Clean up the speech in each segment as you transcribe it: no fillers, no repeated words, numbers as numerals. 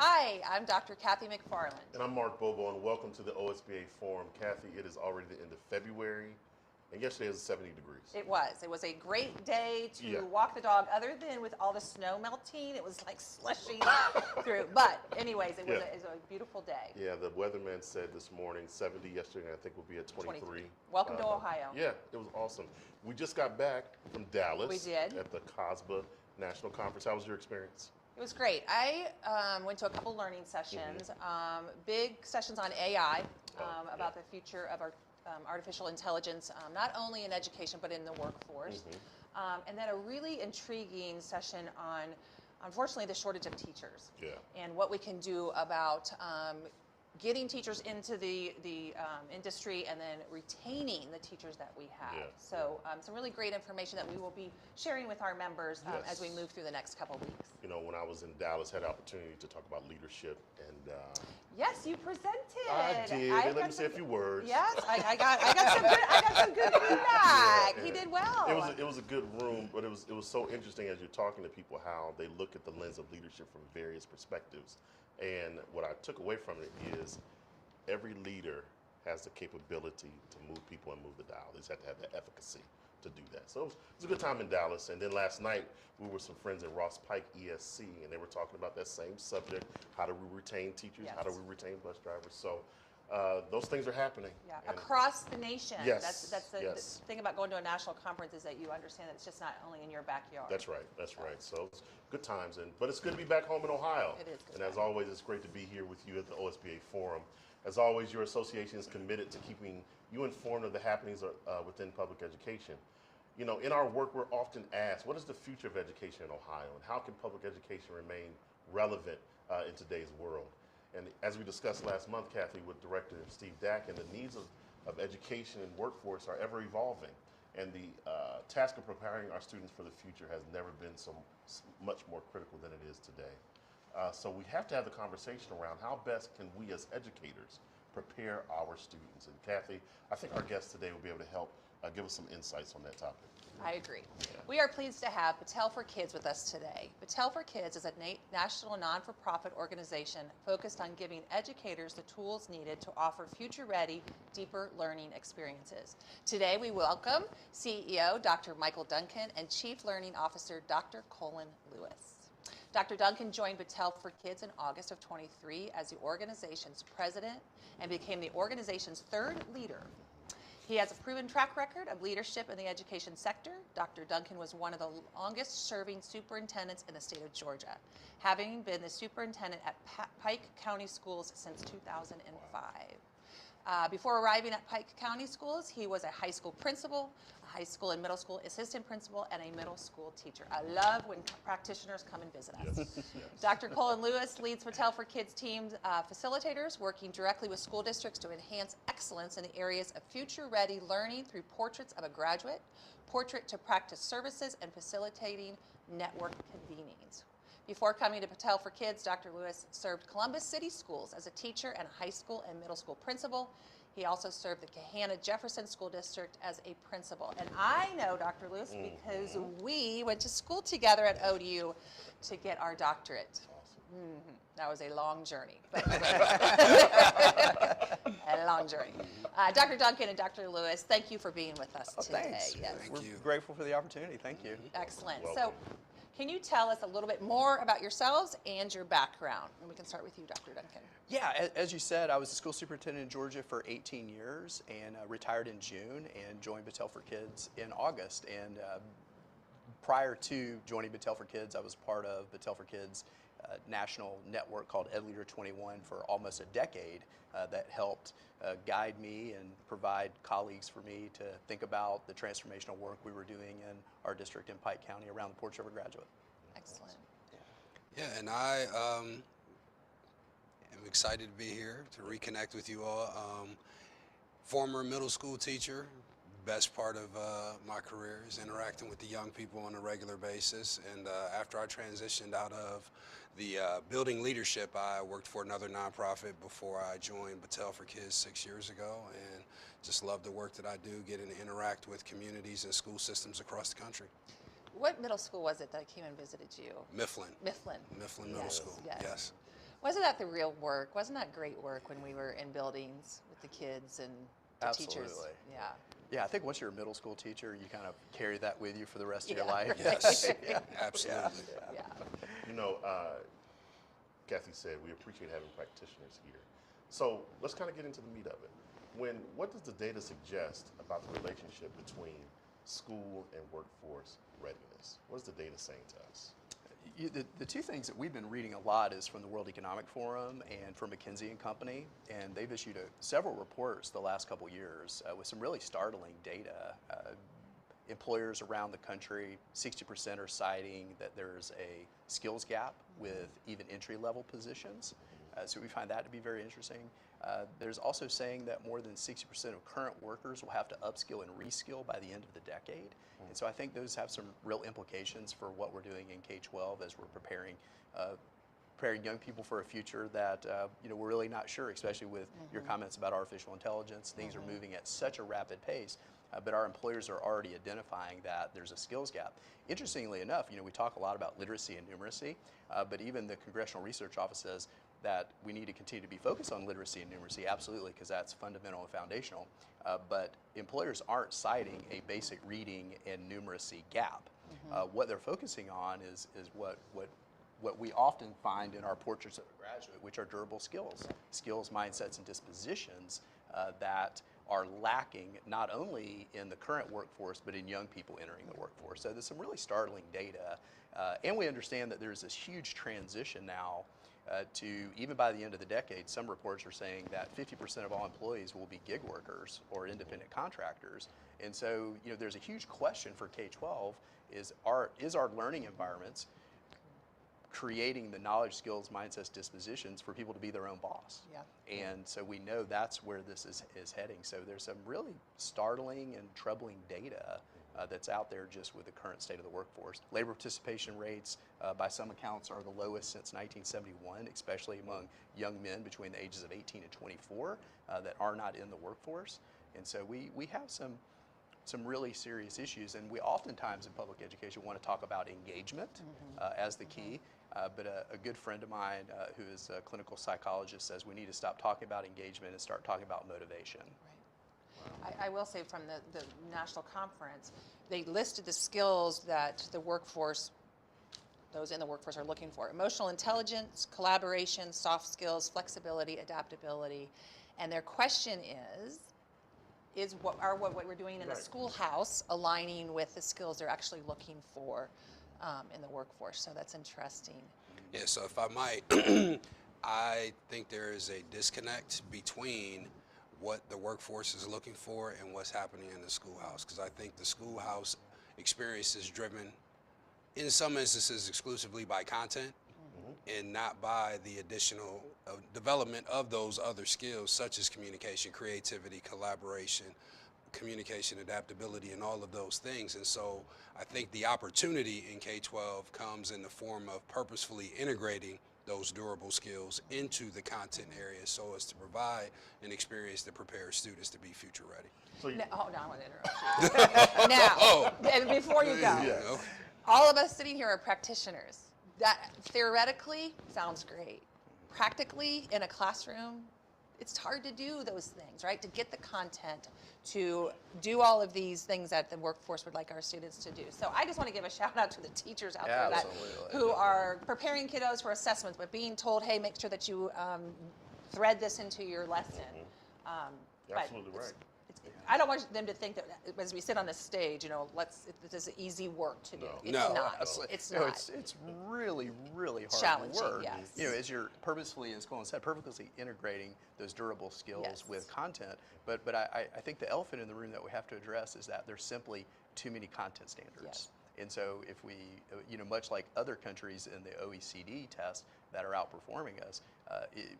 Hi, I'm Dr. Kathy McFarland. And I'm Mark Bobo, and welcome to the OSBA Forum. Kathy, it is already the end of February, and yesterday was 70 degrees. It was. It was a great day to Yeah. walk the dog, other than with all the snow melting. It was like slushing through. But anyways, it was a beautiful day. Yeah, the weatherman said this morning 70 yesterday, and I think we'll be at 23. Welcome to Ohio. Yeah, it was awesome. We just got back from Dallas. We did. At the OSBA National Conference. How was your experience? It was great. I went to a couple learning sessions, big sessions on AI, about the future of our artificial intelligence, not only in education but in the workforce. And then a really intriguing session on, unfortunately, the shortage of teachers and what we can do about getting teachers into the industry and then retaining the teachers that we have. So some really great information that we will be sharing with our members as we move through the next couple weeks. You know, when I was in Dallas, I had the opportunity to talk about leadership, and yes, you presented. I did. They let me say a few words. Yes, I got some good feedback. He did well. It was a good room, but it was so interesting as you're talking to people how they look at the lens of leadership from various perspectives. And what I took away from it is every leader has the capability to move people and move the dial. They just have to have the efficacy to do that. So it was a good time in Dallas. And then last night, we were some friends at Ross Pike ESC, and they were talking about that same subject. How do we retain teachers? How do we retain bus drivers? So those things are happening. Yeah, across the nation. Yes. That's the thing about going to a national conference is that you understand that it's just not only in your backyard. That's right. So it's good times, but it's good to be back home in Ohio. It is good. And as always, it's great to be here with you at the OSBA Forum. As always, your association is committed to keeping you informed of the happenings within public education. You know, in our work, we're often asked, what is the future of education in Ohio, and how can public education remain relevant in today's world? And as we discussed last month, Kathy, with Director Steve Dack, and the needs of education and workforce are ever evolving. And the task of preparing our students for the future has never been so much more critical than it is today. So we have to have the conversation around how best can we as educators prepare our students. And Kathy, I think our guest today will be able to help give us some insights on that topic. I agree. We are pleased to have Battelle for Kids with us today. Battelle for Kids is a national non-for-profit organization focused on giving educators the tools needed to offer future-ready, deeper learning experiences. Today we welcome CEO Dr. Michael Duncan and Chief Learning Officer Dr. Colin Lewis. Dr. Duncan joined Battelle for Kids in August of 23 as the organization's president and became the organization's third leader. He has a proven track record of leadership in the education sector. Dr. Duncan was one of the longest serving superintendents in the state of Georgia, having been the superintendent at Pike County Schools since 2005. Before arriving at Pike County Schools, he was a high school principal, a high school and middle school assistant principal, and a middle school teacher. I love when practitioners come and visit us. Yes. Dr. Colin Lewis leads Battelle for Kids team facilitators, working directly with school districts to enhance excellence in the areas of future-ready learning through portraits of a graduate, portrait to practice services, and facilitating network convenings. Before coming to Battelle for Kids, Dr. Lewis served Columbus City Schools as a teacher and high school and middle school principal. He also served the Gahanna Jefferson School District as a principal. And I know Dr. Lewis because we went to school together at ODU to get our doctorate. That was a long journey. But a long journey. Dr. Duncan and Dr. Lewis, thank you for being with us today. Thanks. Yes. We're grateful for the opportunity. Thank you. Excellent. Welcome. So, can you tell us a little bit more about yourselves and your background? And we can start with you, Dr. Duncan. Yeah, as you said, I was a school superintendent in Georgia for 18 years and retired in June and joined Battelle for Kids in August. And prior to joining Battelle for Kids, I was part of Battelle for Kids national network called EdLeader 21 for almost a decade that helped guide me and provide colleagues for me to think about the transformational work we were doing in our district in Pike County around the portrait of a graduate. Excellent. Yeah, and I am excited to be here to reconnect with you all. Former middle school teacher, best part of my career is interacting with the young people on a regular basis. And after I transitioned out of the building leadership, I worked for another nonprofit before I joined Battelle for Kids 6 years ago, and just love the work that I do, getting to interact with communities and school systems across the country. What middle school was it that came and visited you? Mifflin. Mifflin. Mifflin Middle School, yes. Wasn't that the real work? Wasn't that great work when we were in buildings with the kids and the teachers? Absolutely. Yeah. Yeah, I think once you're a middle school teacher, you kind of carry that with you for the rest of your Yeah, life. right. Yes, Yeah. absolutely. Yeah. You know, Kathy said we appreciate having practitioners here. So let's kind of get into the meat of it. What does the data suggest about the relationship between school and workforce readiness? What is the data saying to us? The two things that we've been reading a lot is from the World Economic Forum and from McKinsey and Company, and they've issued several reports the last couple years with some really startling data. Employers around the country, 60% are citing that there's a skills gap with even entry-level positions. So we find that to be very interesting. There's also saying that more than 60% of current workers will have to upskill and reskill by the end of the decade. And so I think those have some real implications for what we're doing in K-12 as we're preparing young people for a future that we're really not sure, especially with your comments about artificial intelligence. Things are moving at such a rapid pace. But our employers are already identifying that there's a skills gap. Interestingly enough, we talk a lot about literacy and numeracy, but even the Congressional Research Office says that we need to continue to be focused on literacy and numeracy, absolutely, because that's fundamental and foundational. But employers aren't citing a basic reading and numeracy gap. What they're focusing on is what we often find in our portraits of a graduate, which are durable skills, mindsets, and dispositions that are lacking not only in the current workforce, but in young people entering the workforce. So there's some really startling data. And we understand that there's this huge transition now to, even by the end of the decade, some reports are saying that 50% of all employees will be gig workers or independent contractors. And so, there's a huge question for K-12 is our learning environments creating the knowledge, skills, mindsets, dispositions for people to be their own boss. Yeah. And so we know that's where this is heading. So there's some really startling and troubling data that's out there just with the current state of the workforce. Labor participation rates, by some accounts, are the lowest since 1971, especially among young men between the ages of 18 and 24 that are not in the workforce. And so we have some really serious issues, and we oftentimes in public education want to talk about engagement as the key. But a good friend of mine who is a clinical psychologist says we need to stop talking about engagement and start talking about motivation. Right. I will say from the national conference, they listed the skills that those in the workforce are looking for: emotional intelligence, collaboration, soft skills, flexibility, adaptability. And their question is what we're doing in the schoolhouse aligning with the skills they're actually looking for in the workforce. So that's interesting. Yeah, so if I might, I think there is a disconnect between what the workforce is looking for and what's happening in the schoolhouse, because I think the schoolhouse experience is driven in some instances exclusively by content and not by the additional development of those other skills such as communication, creativity, collaboration, communication, adaptability, and all of those things. And so I think the opportunity in K-12 comes in the form of purposefully integrating those durable skills into the content area so as to provide an experience that prepares students to be future ready. So Now, hold on, I want to interrupt you. Now, and before you go, Yes. all of us sitting here are practitioners. That theoretically sounds great. Practically, in a classroom, it's hard to do those things, right? To get the content, to do all of these things that the workforce would like our students to do. So I just want to give a shout out to the teachers out there who are preparing kiddos for assessments, but being told, hey, make sure that you thread this into your lesson. You're absolutely right. I don't want them to think that as we sit on this stage, this is easy work to do. It's No, not. absolutely. It's No, not. it's really, really hard Challenging, work. yes. As you're purposefully, as Colin said, purposely integrating those durable skills Yes. with content. But I think the elephant in the room that we have to address is that there's simply too many content standards. Yes. And so if we, much like other countries in the OECD test that are outperforming us,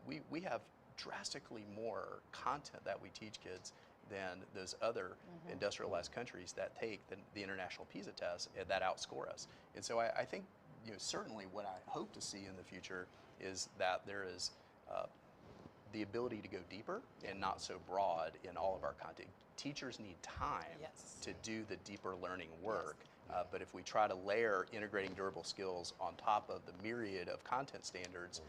we have drastically more content that we teach kids than those other industrialized countries that take the international PISA test that outscore us. And so I think, certainly what I hope to see in the future is that there is the ability to go deeper and not so broad in all of our content. Teachers need time Yes. to do the deeper learning work. But if we try to layer integrating durable skills on top of the myriad of content standards,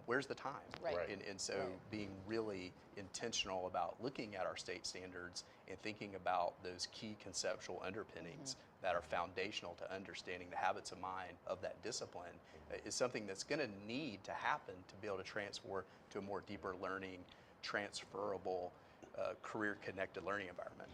where's the time? Right. And so Right. being really intentional about looking at our state standards and thinking about those key conceptual underpinnings that are foundational to understanding the habits of mind of that discipline is something that's going to need to happen to be able to transfer to a more deeper learning, transferable, career-connected learning environment.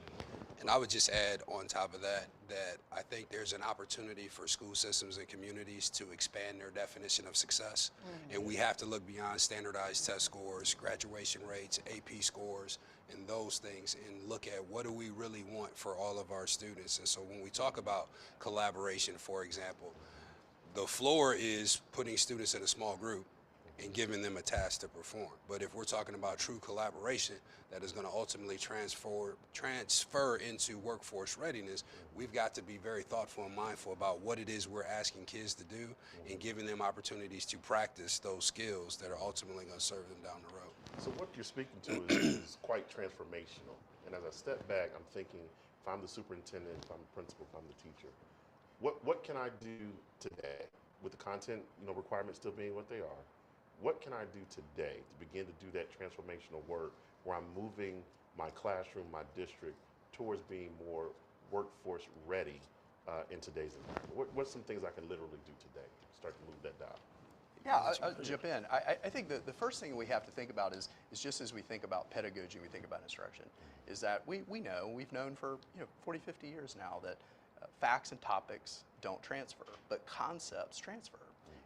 And I would just add on top of that, that I think there's an opportunity for school systems and communities to expand their definition of success. And we have to look beyond standardized test scores, graduation rates, AP scores, and those things, and look at what do we really want for all of our students. And so when we talk about collaboration, for example, the floor is putting students in a small group and giving them a task to perform. But if we're talking about true collaboration that is going to ultimately transfer into workforce readiness, we've got to be very thoughtful and mindful about what it is we're asking kids to do and giving them opportunities to practice those skills that are ultimately going to serve them down the road. So what you're speaking to is quite transformational. And as I step back, I'm thinking, if I'm the superintendent, if I'm the principal, if I'm the teacher, what can I do today with the content, requirements still being what they are? What can I do today to begin to do that transformational work where I'm moving my classroom, my district, towards being more workforce ready in today's environment? What's some things I can literally do today to start to move that dial? Yeah, I'll jump in. I think the first thing we have to think about is just as we think about pedagogy, we think about instruction, is that we've known for 40, 50 years now that facts and topics don't transfer, but concepts transfer.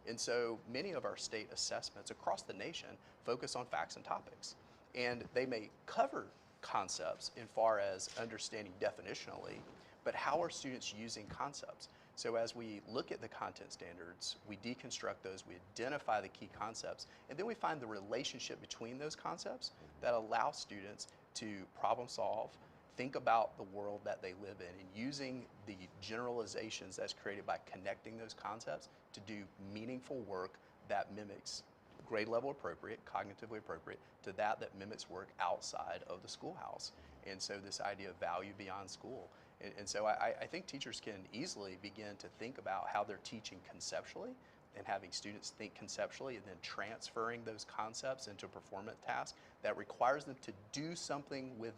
And so many of our state assessments across the nation focus on facts and topics. And they may cover concepts in far as understanding definitionally, but how are students using concepts? So as we look at the content standards, we deconstruct those, we identify the key concepts, and then we find the relationship between those concepts that allow students to problem solve, think about the world that they live in, and using the generalizations that's created by connecting those concepts to do meaningful work that mimics grade level appropriate, cognitively appropriate, to that mimics work outside of the schoolhouse. And so this idea of value beyond school. And so I think teachers can easily begin to think about how they're teaching conceptually and having students think conceptually and then transferring those concepts into a performance task that requires them to do something with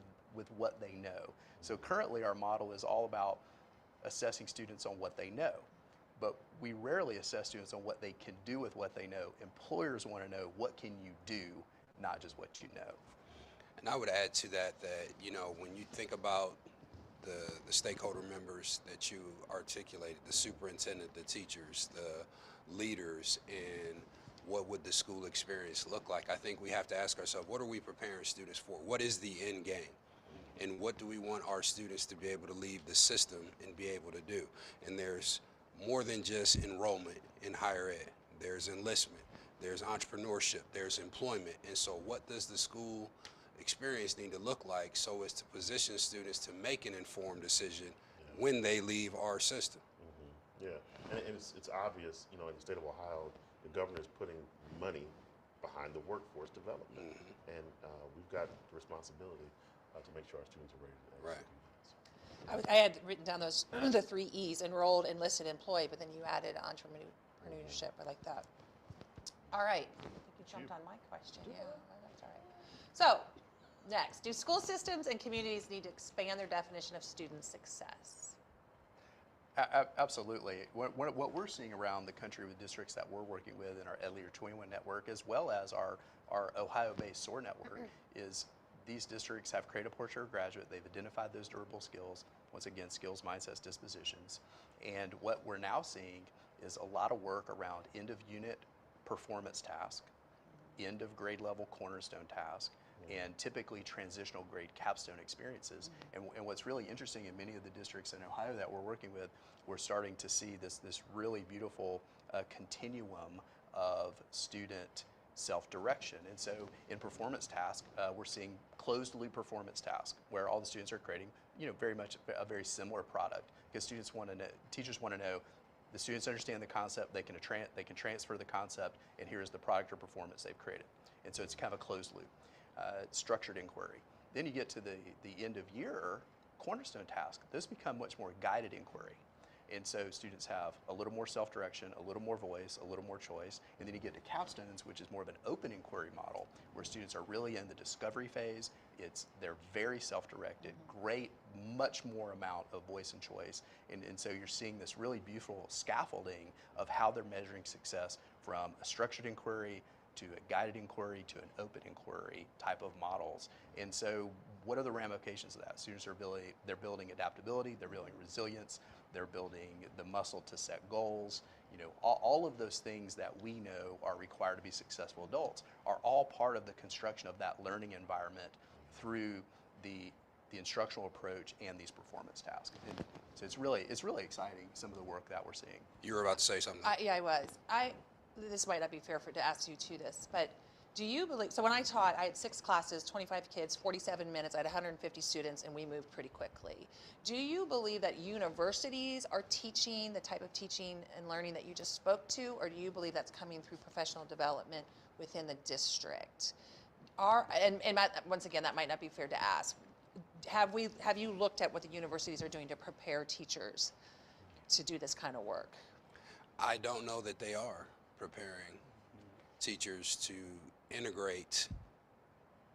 what they know. So currently our model is all about assessing students on what they know, but we rarely assess students on what they can do with what they know. Employers want to know, what can you do, not just what you know. And I would add to that, when you think about the stakeholder members that you articulated, the superintendent, the teachers, the leaders, and what would the school experience look like, I think we have to ask ourselves, what are we preparing students for? What is the end game? And what do we want our students to be able to leave the system and be able to do? And there's more than just enrollment in higher ed. There's enlistment, there's entrepreneurship, there's employment. And so what does the school experience need to look like so as to position students to make an informed decision when they leave our system? Yeah, and it's obvious, in the state of Ohio, the governor is putting money behind the workforce development. And we've got the responsibility to make sure our students are ready to execute. I had written down those the 3 E's: enrolled, enlisted, employed, but then you added entrepreneurship. I like that. All right. I think you jumped on my question. Yeah, that's all right. So, next, do school systems and communities need to expand their definition of student success? Absolutely. What we're seeing around the country with districts that we're working with in our Ed Leader 21 network, as well as our Ohio-based SOAR network, is these districts have created a portrait of graduate. They've identified those durable skills. Once again, skills, mindsets, dispositions. And what we're now seeing is a lot of work around end-of-unit performance task, end-of-grade level cornerstone task, and typically transitional grade capstone experiences. And what's really interesting in many of the districts in Ohio that we're working with, we're starting to see this really beautiful continuum of student self-direction. And so in performance task, we're seeing closed loop performance task where all the students are creating, very much a very similar product, because teachers want to know the students understand the concept, they can transfer the concept, and here's the product or performance they've created. And so it's kind of a closed loop. Structured inquiry. Then you get to the end of year cornerstone task. Those become much more guided inquiry. And so students have a little more self-direction, a little more voice, a little more choice. And then you get to capstones, which is more of an open inquiry model, where students are really in the discovery phase. They're very self-directed, great, much more amount of voice and choice. And so you're seeing this really beautiful scaffolding of how they're measuring success from a structured inquiry to a guided inquiry to an open inquiry type of models. And so what are the ramifications of that? Students they're building adaptability, they're building resilience, they're building the muscle to set goals. You know, all of those things that we know are required to be successful adults are all part of the construction of that learning environment through the instructional approach and these performance tasks. And so it's really exciting, some of the work that we're seeing. You were about to say something. Yeah, I was. This might not be fair to ask you to this, but do you believe, so when I taught, I had 6 classes, 25 kids, 47 minutes, I had 150 students, and we moved pretty quickly. Do you believe that universities are teaching the type of teaching and learning that you just spoke to, or do you believe that's coming through professional development within the district? Once again, that might not be fair to ask. Have you looked at what the universities are doing to prepare teachers to do this kind of work? I don't know that they are preparing teachers to integrate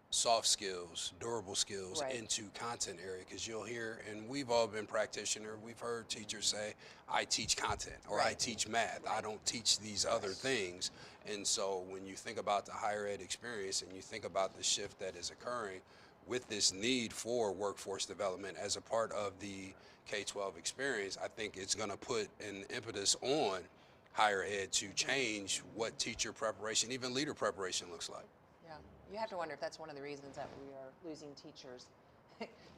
soft skills, durable skills into content area, because you'll hear, and we've all been practitioners, we've heard teachers say, I teach content or I teach math, I don't teach these other things. And so when you think about the higher ed experience and you think about the shift that is occurring with this need for workforce development as a part of the K-12 experience, I think it's going to put an impetus on higher ed to change what teacher preparation, even leader preparation, looks like. Yeah, you have to wonder if that's one of the reasons that we are losing teachers.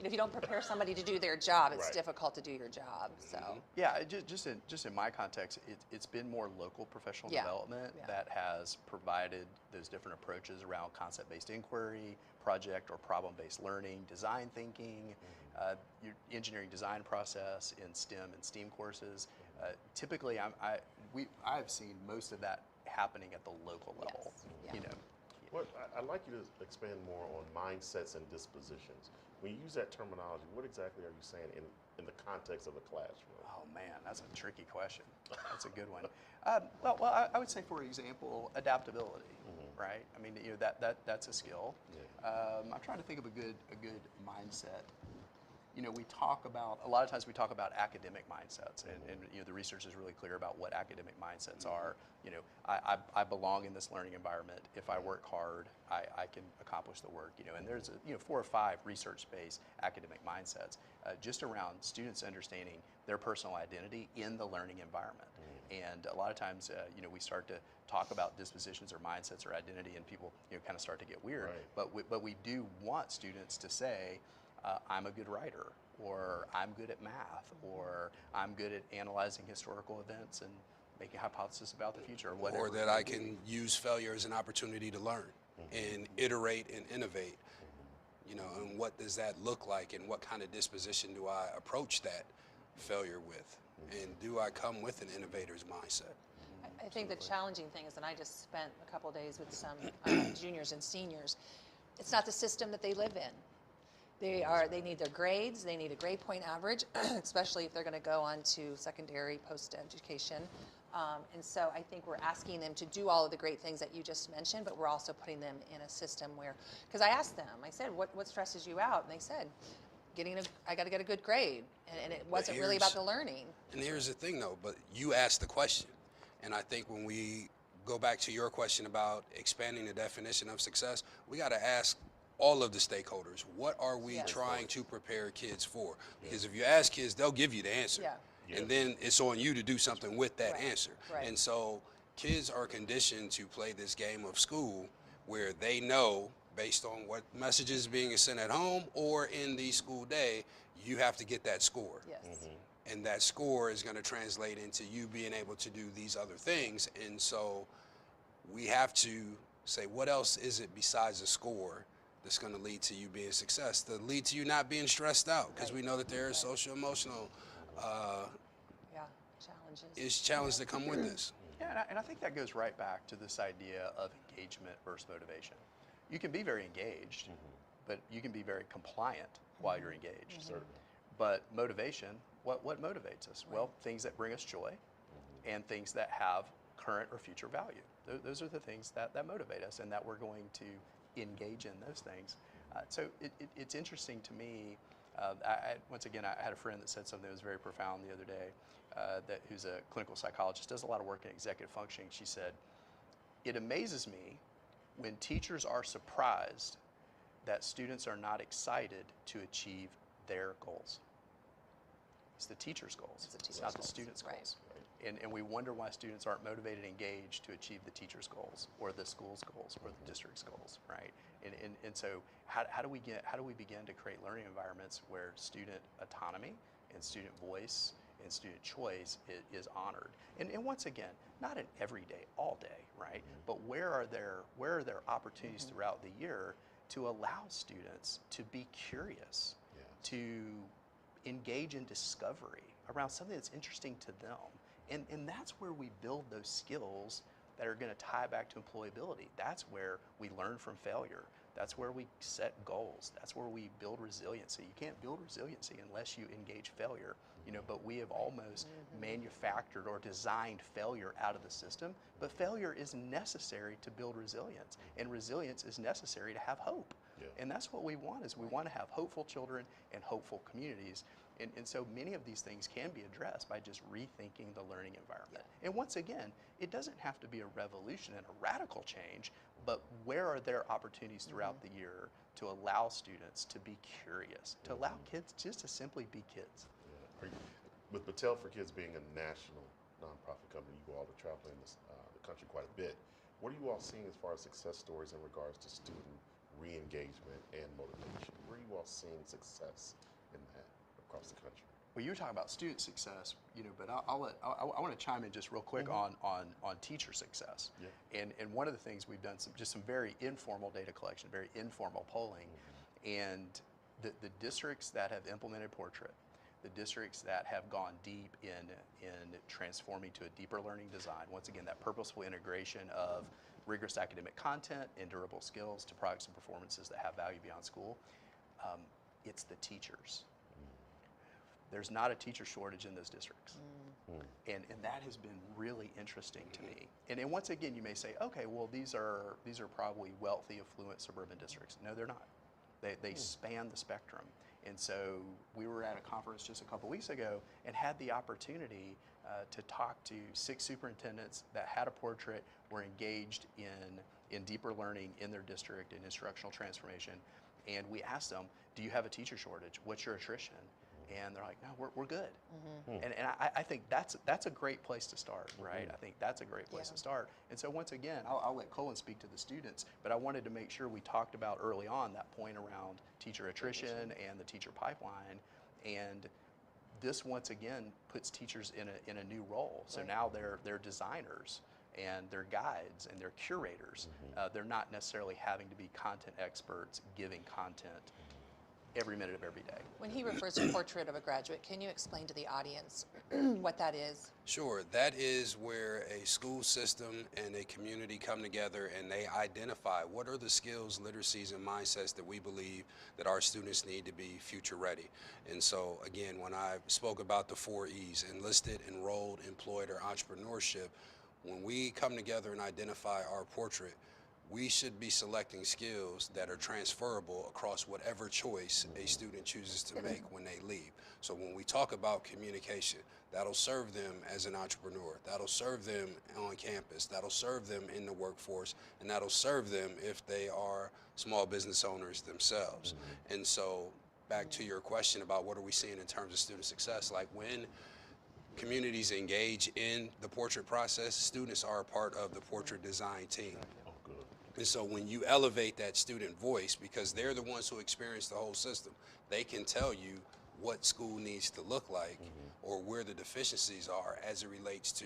If you don't prepare somebody to do their job, it's difficult to do your job. So yeah, just in my context, it's been more local professional development that has provided those different approaches around concept-based inquiry, project or problem-based learning, design thinking, your engineering design process in STEM and STEAM courses. Typically, I've seen most of that happening at the local level. You know. Well, I'd like you to expand more on mindsets and dispositions. When you use that terminology, what exactly are you saying in the context of a classroom? Oh man, that's a tricky question. That's a good one. Well, I would say, for example, adaptability, right? I mean, you know, that's a skill. I'm trying to think of a good mindset. You know, a lot of times we talk about academic mindsets, and you know, the research is really clear about what academic mindsets are. You know, I belong in this learning environment. If I work hard, I can accomplish the work. You know, and there's 4 or 5 research-based academic mindsets just around students understanding their personal identity in the learning environment. And a lot of times, you know, we start to talk about dispositions or mindsets or identity, and people, you know, kind of start to get weird. But we do want students to say, I'm a good writer, or I'm good at math, or I'm good at analyzing historical events and making hypotheses about the future, or whatever. Or that I can use failure as an opportunity to learn and iterate and innovate. You know, and what does that look like, and what kind of disposition do I approach that failure with? And do I come with an innovator's mindset? I think the challenging thing is, and I just spent a couple of days with some juniors and seniors, it's not the system that they live in. They need their grades, they need a grade point average, especially if they're going to go on to secondary post-education. And so I think we're asking them to do all of the great things that you just mentioned, but we're also putting them in a system where, because I asked them, I said, what stresses you out? And they said, I got to get a good grade. And it wasn't really about the learning. And here's the thing though, but you asked the question. And I think when we go back to your question about expanding the definition of success, we got to ask all of the stakeholders, what are we trying to prepare kids for? Because if you ask kids, they'll give you the answer. And then it's on you to do something with that answer. And so kids are conditioned to play this game of school where they know, based on what messages is being sent at home or in the school day, you have to get that score. And that score is going to translate into you being able to do these other things. And so we have to say, what else is it besides a score that's going to lead to you being success, to lead to you not being stressed out? Because we know that there are social, emotional challenges that come with this. Yeah, and I think that goes right back to this idea of engagement versus motivation. You can be very engaged, but you can be very compliant while you're engaged. But motivation, what motivates us? Well, things that bring us joy and things that have current or future value. Those are the things that motivate us and that we're going to engage in those things. So it's interesting to me. Once again, I had a friend that said something that was very profound the other day, who's a clinical psychologist, does a lot of work in executive functioning. She said, it amazes me when teachers are surprised that students are not excited to achieve their goals. It's the teacher's goals. It's not the student's goals. And we wonder why students aren't motivated and engaged to achieve the teacher's goals or the school's goals or the district's goals, right? And so how do we begin to create learning environments where student autonomy and student voice and student choice is honored? And once again, not an every day, all day, right? But where are there opportunities throughout the year to allow students to be curious, to engage in discovery around something that's interesting to them? And that's where we build those skills that are going to tie back to employability. That's where we learn from failure. That's where we set goals. That's where we build resiliency. You can't build resiliency unless you engage failure, but we have almost manufactured or designed failure out of the system. But failure is necessary to build resilience, and resilience is necessary to have hope. And that's what we want, is we want to have hopeful children and hopeful communities. And so many of these things can be addressed by just rethinking the learning environment. And once again, it doesn't have to be a revolution and a radical change, but where are there opportunities throughout the year to allow students to be curious, to allow kids just to simply be kids? With Battelle for Kids being a national nonprofit company, you all are traveling the country quite a bit. What are you all seeing as far as success stories in regards to student re-engagement and motivation? Where are you all seeing success in that across the country? Well, you were talking about student success, but I want to chime in just real quick on teacher success. And one of the things we've done, some very informal data collection, very informal polling, and the districts that have implemented Portrait, the districts that have gone deep in transforming to a deeper learning design, once again, that purposeful integration of rigorous academic content and durable skills to products and performances that have value beyond school, it's the teachers. There's not a teacher shortage in those districts. And that has been really interesting to me. And once again, you may say, okay, well, these are probably wealthy, affluent suburban districts. No, they're not. They span the spectrum. And so we were at a conference just a couple weeks ago and had the opportunity to talk to 6 superintendents that had a portrait, were engaged in deeper learning in their district, in instructional transformation. And we asked them, do you have a teacher shortage? What's your attrition? And they're like, no, we're good. And I think that's a great place to start, right? I think that's a great place to start. And so once again, I'll let Colin speak to the students, but I wanted to make sure we talked about early on that point around teacher attrition and the teacher pipeline. And this once again puts teachers in a new role. So now they're designers and they're guides and they're curators. They're not necessarily having to be content experts giving content every minute of every day. When he refers to Portrait of a Graduate, can you explain to the audience what that is? Sure. That is where a school system and a community come together and they identify what are the skills, literacies, and mindsets that we believe that our students need to be future ready. And so, again, when I spoke about the 4 E's, enlisted, enrolled, employed, or entrepreneurship, when we come together and identify our portrait, we should be selecting skills that are transferable across whatever choice a student chooses to make when they leave. So when we talk about communication, that'll serve them as an entrepreneur, that'll serve them on campus, that'll serve them in the workforce, and that'll serve them if they are small business owners themselves. And so back to your question about what are we seeing in terms of student success, like when communities engage in the portrait process, students are a part of the portrait design team. And so when you elevate that student voice, because they're the ones who experience the whole system, they can tell you what school needs to look like or where the deficiencies are as it relates to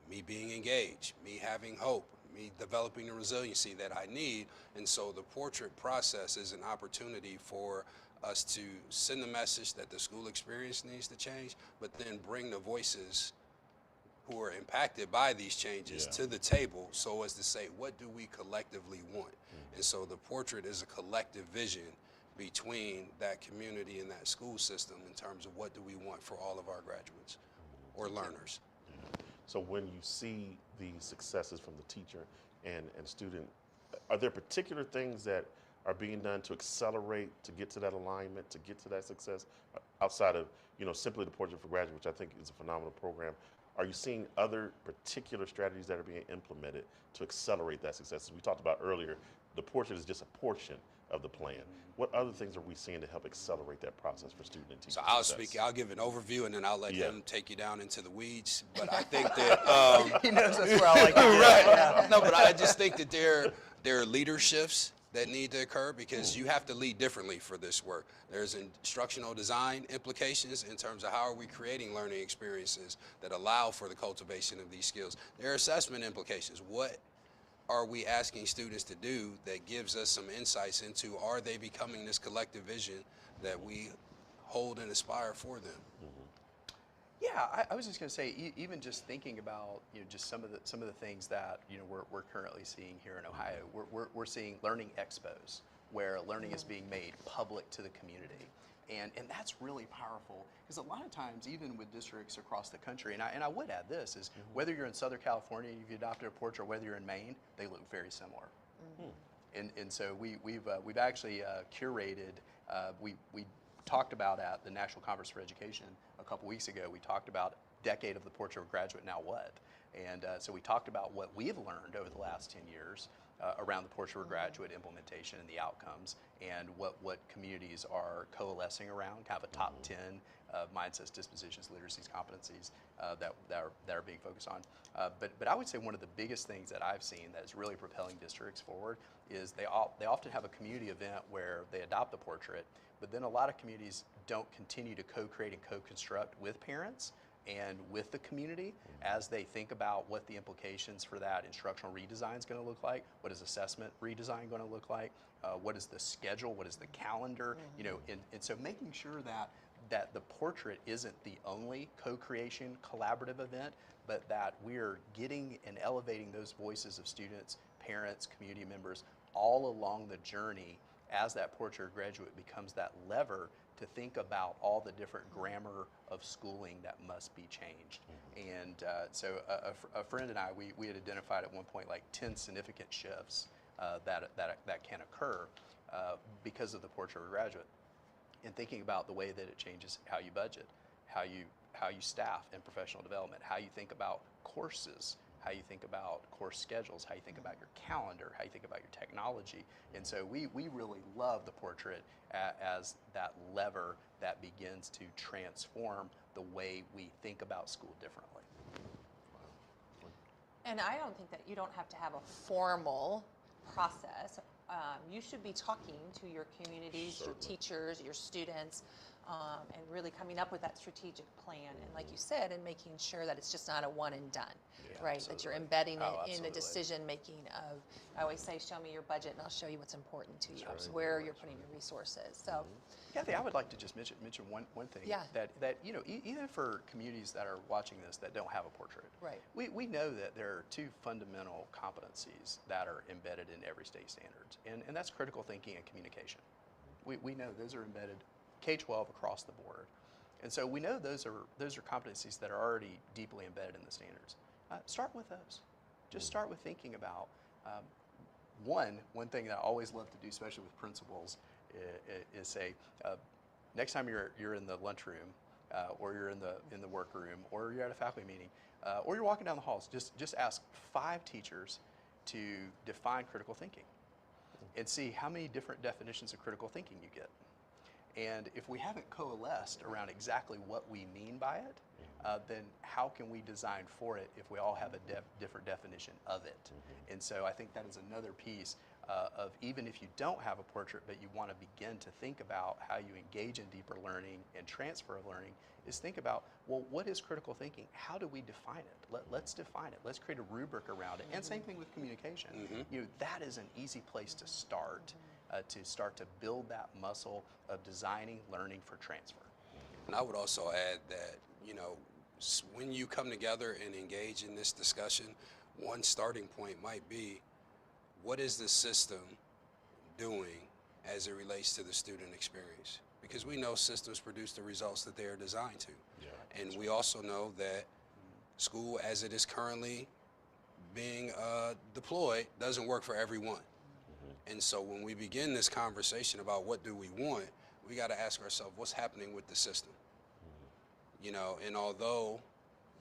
me being engaged, me having hope, me developing the resiliency that I need. And so the portrait process is an opportunity for us to send the message that the school experience needs to change, but then bring the voices who are impacted by these changes to the table, so as to say, what do we collectively want? And so the portrait is a collective vision between that community and that school system in terms of what do we want for all of our graduates or learners. So when you see the successes from the teacher and student, are there particular things that are being done to accelerate, to get to that alignment, to get to that success, outside of, simply the Portrait for Graduates, which I think is a phenomenal program? Are you seeing other particular strategies that are being implemented to accelerate that success? As we talked about earlier, the portrait is just a portion of the plan. What other things are we seeing to help accelerate that process for student and teacher So I'll success? speak, I'll give an overview and then I'll let Yeah. him take you down into the weeds. But I think that, He knows that's where I like to do it. right. Yeah. No, but I just think that there are leaderships that need to occur because you have to lead differently for this work. There's instructional design implications in terms of how are we creating learning experiences that allow for the cultivation of these skills. There are assessment implications. What are we asking students to do that gives us some insights into are they becoming this collective vision that we hold and aspire for them? Yeah, I was just going to say, even just thinking about just some of the things that we're currently seeing here in Ohio. We're seeing learning expos where learning is being made public to the community, and that's really powerful because a lot of times, even with districts across the country, and I would add this is whether you're in Southern California, you've adopted a portrait, or whether you're in Maine, they look very similar. And so we've actually curated. We talked about at the National Conference for Education a couple weeks ago. We talked about decade of the Portrait of a Graduate, now what? And so we talked about what we've learned over the last 10 years around the Portrait of a Graduate implementation and the outcomes, and what communities are coalescing around, kind of a top 10 mindsets, dispositions, literacies, competencies that are being focused on. But I would say one of the biggest things that I've seen that is really propelling districts forward is they often have a community event where they adopt the portrait, but then a lot of communities don't continue to co-create and co-construct with parents and with the community as they think about what the implications for that instructional redesign is going to look like, what is assessment redesign going to look like, what is the schedule, what is the calendar, and so making sure that the portrait isn't the only co-creation collaborative event, but that we're getting and elevating those voices of students, parents, community members all along the journey as that portrait graduate becomes that lever to think about all the different grammar of schooling that must be changed. And so a friend and I, we had identified at one point like 10 significant shifts that can occur because of the portrait of a graduate. And thinking about the way that it changes how you budget, how you staff in professional development, how you think about courses, how you think about course schedules, how you think about your calendar, how you think about your technology. And so we really love the portrait as that lever that begins to transform the way we think about school differently. And I don't think that you don't have to have a formal process. You should be talking to your communities, your teachers, your students, and really coming up with that strategic plan. And like you said, and making sure that it's just not a one and done, right? Absolutely. That you're embedding it in the Absolutely. decision making of, I always say, show me your budget and I'll show you what's important to you, right. where you're putting your resources. So, Kathy, I would like to just mention one thing. Yeah. That even for communities that are watching this that don't have a portrait, right. we know that there are two fundamental competencies that are embedded in every state standards, and that's critical thinking and communication. We know those are embedded K-12 across the board, and so we know those are competencies that are already deeply embedded in the standards. Start with those. Just start with thinking about one thing that I always love to do, especially with principals, is say, next time you're in the lunchroom, or you're in the workroom, or you're at a faculty meeting, or you're walking down the halls, just ask 5 teachers to define critical thinking, and see how many different definitions of critical thinking you get. And if we haven't coalesced around exactly what we mean by it, then how can we design for it if we all have a different definition of it? And so I think that is another piece of, even if you don't have a portrait, but you want to begin to think about how you engage in deeper learning and transfer of learning, is think about, well, what is critical thinking? How do we define it? Let's define it. Let's create a rubric around it. And same thing with communication. That is an easy place to start to build that muscle of designing learning for transfer. And I would also add that, when you come together and engage in this discussion, one starting point might be, what is the system doing as it relates to the student experience. Because we know systems produce the results that they are designed to. Yeah. And we also know that school, as it is currently being deployed, doesn't work for everyone. And so when we begin this conversation about what do we want, we got to ask ourselves, what's happening with the system? You know, and although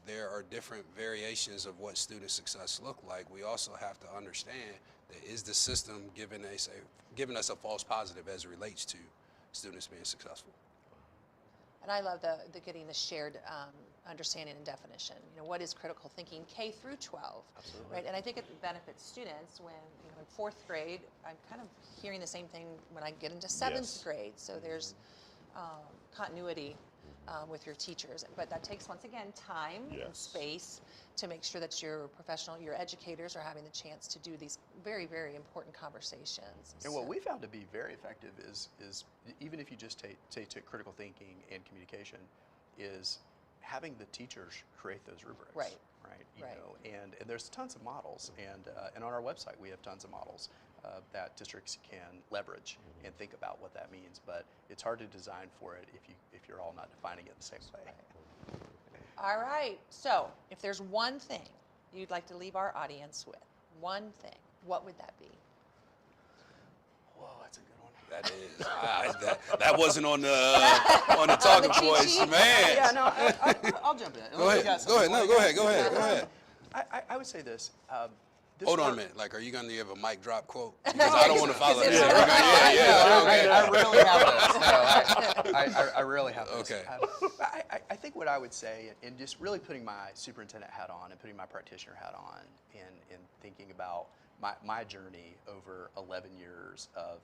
there are different variations of what student success look like, we also have to understand that is the system giving us a false positive as it relates to students being successful. And I love the getting the shared understanding and definition. You know, what is critical thinking K through 12, Absolutely. right? And I think it benefits students when, you know, in fourth grade, I'm kind of hearing the same thing when I get into seventh Yes. grade. So there's continuity with your teachers, but that takes, once again, time and Yes. space to make sure that your educators are having the chance to do these very, very important conversations. And what we found to be very effective is even if you just take critical thinking and communication, is having the teachers create those rubrics. Right. Right. Right. Know, and there's tons of models, and on our website we have tons of models that districts can leverage and think about what that means. But it's hard to design for it if you're all not defining it the same way. All right, so if there's one thing you'd like to leave our audience with, one thing, what would that be? Whoa, that's a good one. That is, that wasn't on the talking cheat points, sheet? man. Yeah, no, I'll jump in. Go ahead. Go ahead. No, go ahead. Go ahead. I would say this. This Hold on a work- minute. Like, are you going to give a mic drop quote? Because I don't want to follow that. I Okay. really have this. No, I really have this. Okay. I think what I would say, and just really putting my superintendent hat on and putting my practitioner hat on, and thinking about my journey over 11 years of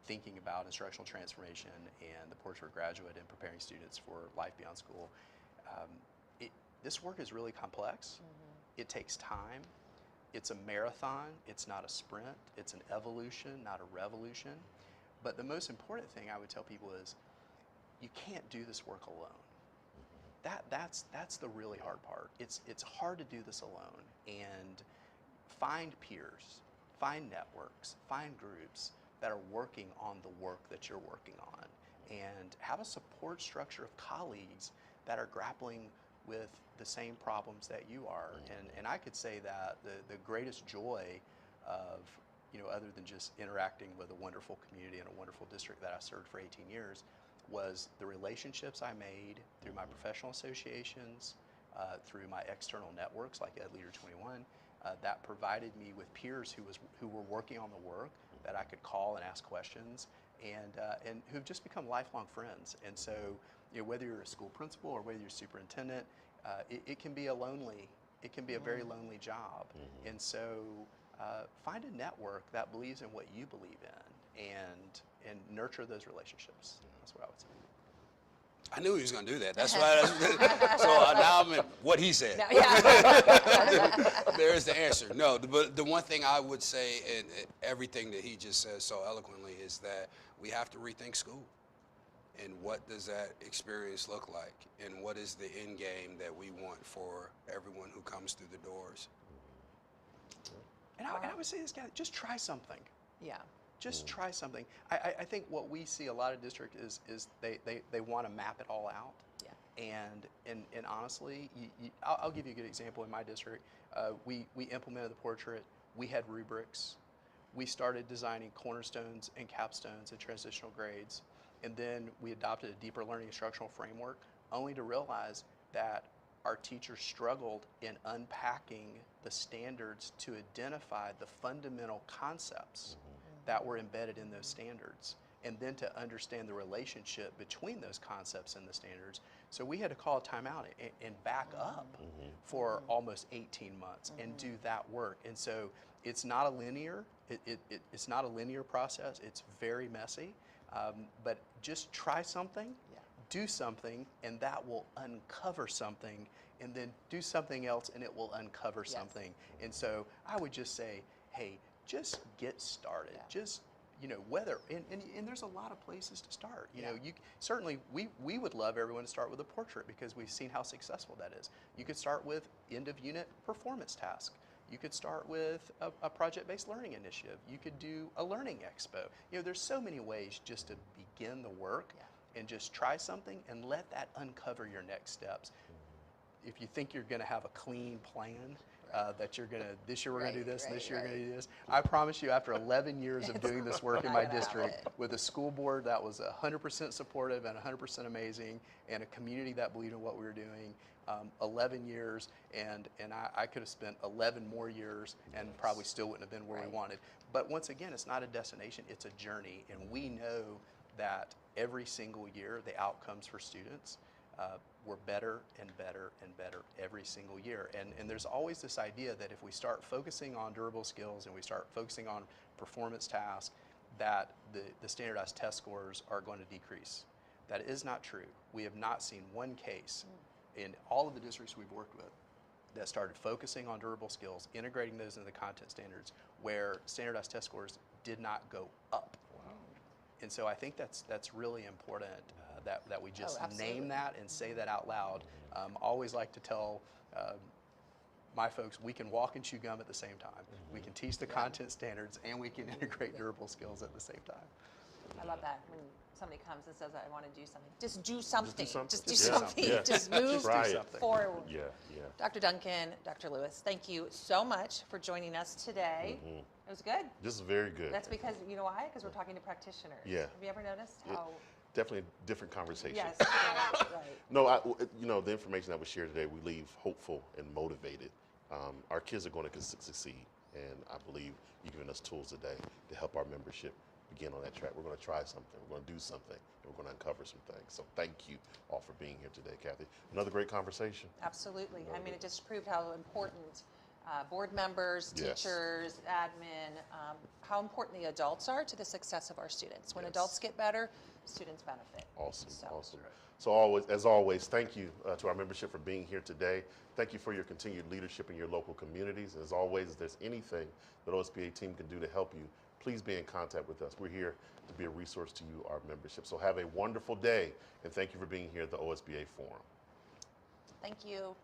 thinking about instructional transformation and the Portrait graduate and preparing students for life beyond school. This work is really complex. It takes time. It's a marathon, it's not a sprint, it's an evolution, not a revolution. But the most important thing I would tell people is you can't do this work alone. That's the really hard part. It's hard to do this alone, and find peers, find networks, find groups that are working on the work that you're working on, and have a support structure of colleagues that are grappling with the same problems that you are. And I could say that the greatest joy of, other than just interacting with a wonderful community and a wonderful district that I served for 18 years, was the relationships I made through my professional associations, through my external networks like Ed Leader 21, that provided me with peers who were working on the work that I could call and ask questions, and who've just become lifelong friends. And so, whether you're a school principal or whether you're superintendent, it can be a very lonely job. And so find a network that believes in what you believe in, and nurture those relationships. That's what I would say. I knew he was going to do that. That's why. So now I'm in what he said. No, yeah. There is the answer. No, but the one thing I would say, and everything that he just said so eloquently, is that we have to rethink school. And what does that experience look like? And what is the end game that we want for everyone who comes through the doors? And I would say this, guy, just try something. Yeah. Just try something. I think what we see a lot of districts is they want to map it all out. Yeah. And honestly, I'll give you a good example. In my district, we implemented the portrait. We had rubrics. We started designing cornerstones and capstones and transitional grades. And then we adopted a deeper learning instructional framework, only to realize that our teachers struggled in unpacking the standards to identify the fundamental concepts that were embedded in those standards, and then to understand the relationship between those concepts and the standards. So we had to call a timeout and back up for almost 18 months and do that work. And so it's not a linear, it's not a linear process. It's very messy. But just try something, do something, and that will uncover something, and then do something else, and it will uncover something. And so I would just say, hey, just get started. Just, whether, and there's a lot of places to start. Certainly we would love everyone to start with a portrait because we've seen how successful that is. You could start with end of unit performance task. You could start with a project-based learning initiative. You could do a learning expo. You know, there's so many ways just to begin the work and just try something and let that uncover your next steps. If you think you're going to have a clean plan, that you're going to, this year we're going to do this, this year we're going to do this. I promise you, after 11 years of doing this work in my district with a school board that was 100% supportive and 100% amazing, and a community that believed in what we were doing, 11 years, and I could have spent 11 more years and probably still wouldn't have been where we wanted. But once again, it's not a destination, it's a journey, and we know that every single year the outcomes for students we're better and better and better every single year. And there's always this idea that if we start focusing on durable skills and we start focusing on performance tasks, that the standardized test scores are going to decrease. That is not true. We have not seen one case in all of the districts we've worked with that started focusing on durable skills, integrating those into the content standards, where standardized test scores did not go up. And so I think that's really important that we just name that and say that out loud. Always like to tell my folks, we can walk and chew gum at the same time. We can teach the content standards and we can integrate durable skills at the same time. I love that when somebody comes and says, I want to do something. Just do something. Just do do something. something. Just move Try it. forward. Yeah, yeah. Dr. Duncan, Dr. Lewis, thank you so much for joining us today. It was good. This is very good. That's because, you know why? Because we're talking to practitioners. Yeah. Have you ever noticed how? Definitely a different conversation. Yes, right. No, you know, the information that was shared today, we leave hopeful and motivated. Our kids are going to succeed, and I believe you've given us tools today to help our membership begin on that track. We're going to try something, we're going to do something, and we're going to uncover some things. So thank you all for being here today, Kathy. Another great conversation. Absolutely. I mean, it just proved how important board members, teachers, admin, how important the adults are to the success of our students. When adults get better, students benefit. Awesome, awesome. So as always, thank you to our membership for being here today. Thank you for your continued leadership in your local communities. As always, if there's anything that OSBA team can do to help you, please be in contact with us. We're here to be a resource to you, our membership. So have a wonderful day, and thank you for being here at the OSBA Forum. Thank you.